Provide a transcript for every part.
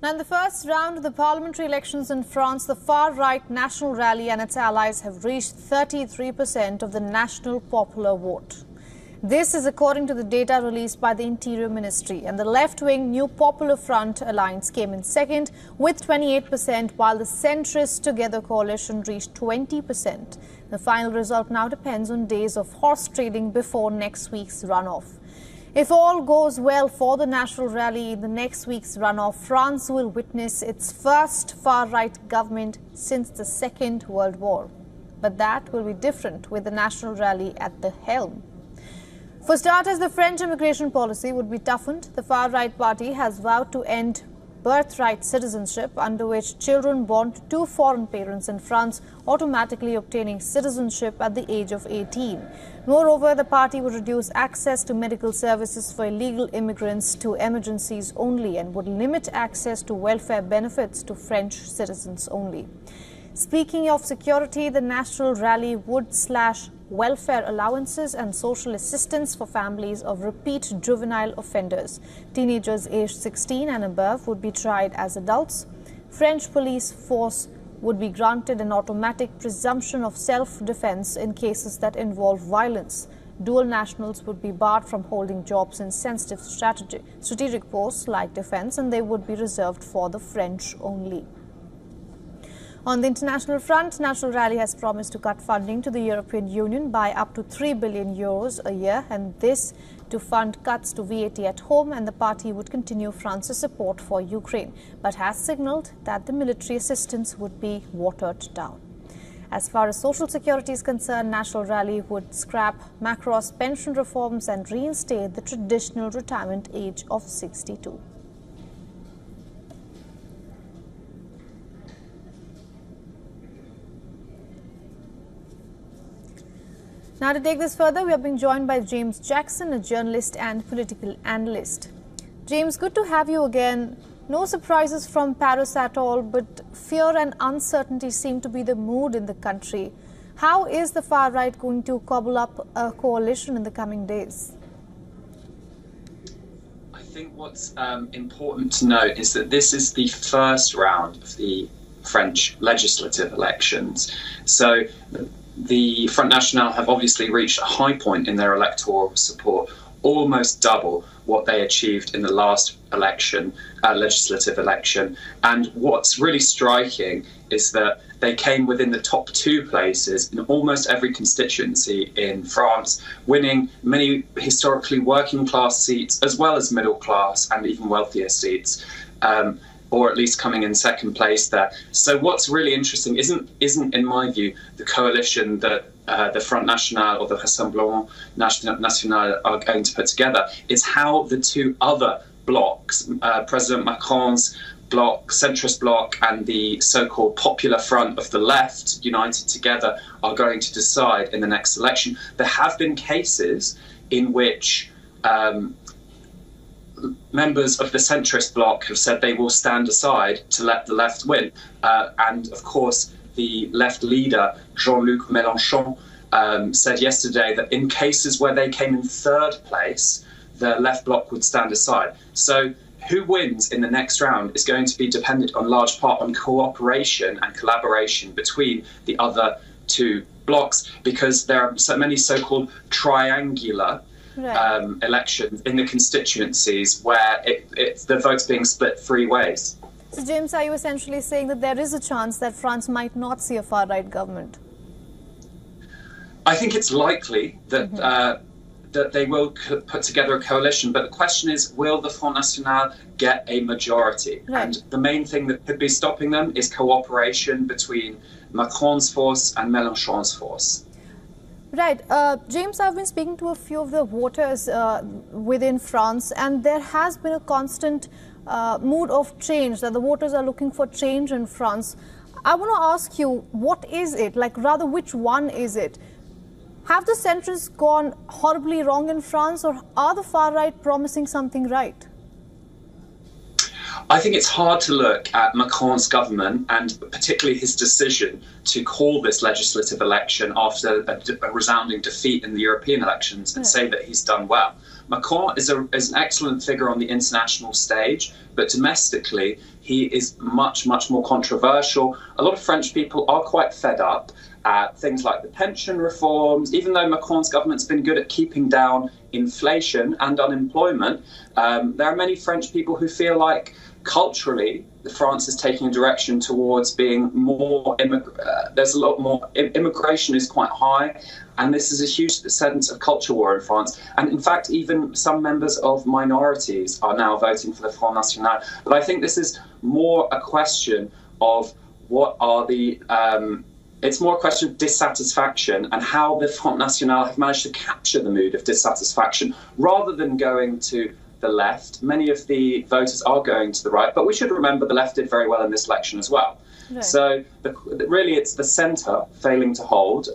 Now, in the first round of the parliamentary elections in France, the far-right National Rally and its allies have reached 33% of the national popular vote. This is according to the data released by the Interior Ministry, and the left-wing New Popular Front alliance came in second with 28%, while the centrist Together coalition reached 20%. The final result now depends on days of horse trading before next week's runoff. If all goes well for the National Rally in the next week's runoff, France will witness its first far-right government since the Second World War. But that will be different with the National Rally at the helm. For starters, the French immigration policy would be toughened. The far-right party has vowed to end birthright citizenship, under which children born to two foreign parents in France automatically obtaining citizenship at the age of 18. Moreover, the party would reduce access to medical services for illegal immigrants to emergencies only and would limit access to welfare benefits to French citizens only. Speaking of security, the National Rally would slash welfare allowances and social assistance for families of repeat juvenile offenders. Teenagers aged 16 and above would be tried as adults. French police force would be granted an automatic presumption of self-defense in cases that involve violence. Dual nationals would be barred from holding jobs in sensitive strategic posts like defense, and they would be reserved for the French only. On the international front, National Rally has promised to cut funding to the European Union by up to 3 billion euros a year, and this to fund cuts to VAT at home, and the party would continue France's support for Ukraine, but has signalled that the military assistance would be watered down. As far as social security is concerned, National Rally would scrap Macron's pension reforms and reinstate the traditional retirement age of 62. Now, to take this further, we are being joined by James Jackson, a journalist and political analyst. James, good to have you again. No surprises from Paris at all, but fear and uncertainty seem to be the mood in the country. How is the far right going to cobble up a coalition in the coming days? I think what's important to note is that this is the first round of the French legislative elections. So the Front National have obviously reached a high point in their electoral support, almost double what they achieved in the last election, legislative election. And what's really striking is that they came within the top two places in almost every constituency in France, winning many historically working class seats, as well as middle class and even wealthier seats. Or at least coming in second place there. So what's really interesting isn't in my view, the coalition that the Front National or the Rassemblement National are going to put together. It's how the two other blocs, President Macron's bloc, centrist bloc, and the so-called Popular Front of the left, united together, are going to decide in the next election. There have been cases in which members of the centrist bloc have said they will stand aside to let the left win. And of course, the left leader, Jean-Luc Mélenchon, said yesterday that in cases where they came in third place, the left bloc would stand aside. So who wins in the next round is going to be dependent on large part on cooperation and collaboration between the other two blocs, because there are so many so-called triangular elections in the constituencies where the vote's being split three ways. So, James, are you essentially saying that there is a chance that France might not see a far-right government? I think it's likely that that they will put together a coalition, but the question is, will the Front National get a majority? Right. And the main thing that could be stopping them is cooperation between Macron's force and Mélenchon's force. Right. James, I've been speaking to a few of the voters within France, and there has been a constant mood of change, that the voters are looking for change in France. I want to ask you, what is it? Like, rather, which one is it? Have the centrists gone horribly wrong in France, or are the far right promising something right? I think it's hard to look at Macron's government and particularly his decision to call this legislative election after a resounding defeat in the European elections and say that he's done well. Macron is an excellent figure on the international stage, but domestically, he is much, much more controversial. A lot of French people are quite fed up at things like the pension reforms. Even though Macron's government's been good at keeping down inflation and unemployment, there are many French people who feel like culturally France is taking a direction towards being more there's a lot more immigration is quite high, and this is a huge sense of culture war in France. And in fact, even some members of minorities are now voting for the Front National. But I think this is more a question of what are the it's more a question of dissatisfaction and how the Front National have managed to capture the mood of dissatisfaction rather than going to the left. Many of the voters are going to the right, but we should remember the left did very well in this election as well. Right. So really it's the centre failing to hold,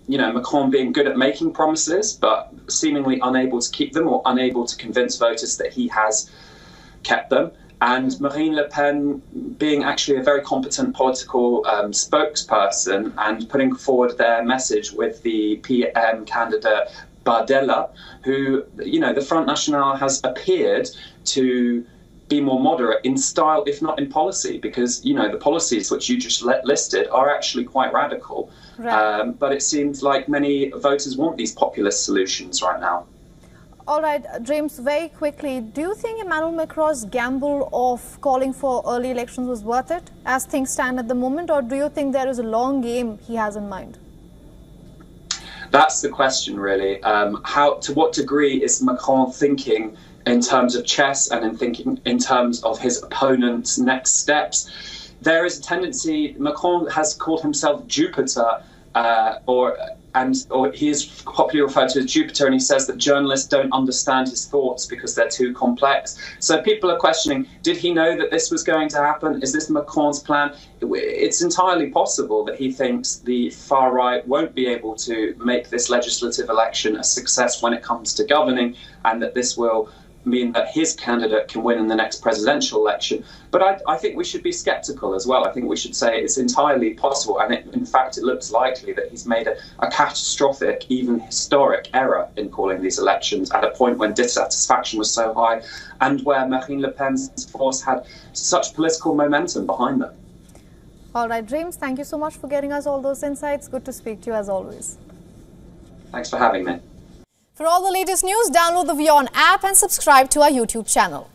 Macron being good at making promises but seemingly unable to keep them or unable to convince voters that he has kept them. And Marine Le Pen being actually a very competent political spokesperson and putting forward their message with the PM candidate Bardella, who, the Front National has appeared to be more moderate in style, if not in policy, because, the policies which you just listed are actually quite radical. Right. But it seems like many voters want these populist solutions right now. All right, James, very quickly, do you think Emmanuel Macron's gamble of calling for early elections was worth it as things stand at the moment, or do you think there is a long game he has in mind? That's the question, really. To what degree is Macron thinking in terms of chess and in thinking in terms of his opponent's next steps? There is a tendency. Macron has called himself Jupiter, or he is popularly referred to as Jupiter, and he says that journalists don't understand his thoughts because they're too complex. So people are questioning, did he know that this was going to happen? Is this Macron's plan? It's entirely possible that he thinks the far right won't be able to make this legislative election a success when it comes to governing, and that this will mean that his candidate can win in the next presidential election. But I think we should be sceptical as well. I think we should say it's entirely possible, and in fact it looks likely that he's made a catastrophic, even historic error in calling these elections at a point when dissatisfaction was so high and where Marine Le Pen's force had such political momentum behind them. All right, James, thank you so much for getting us all those insights. Good to speak to you as always. Thanks for having me. For all the latest news, download the WION app and subscribe to our YouTube channel.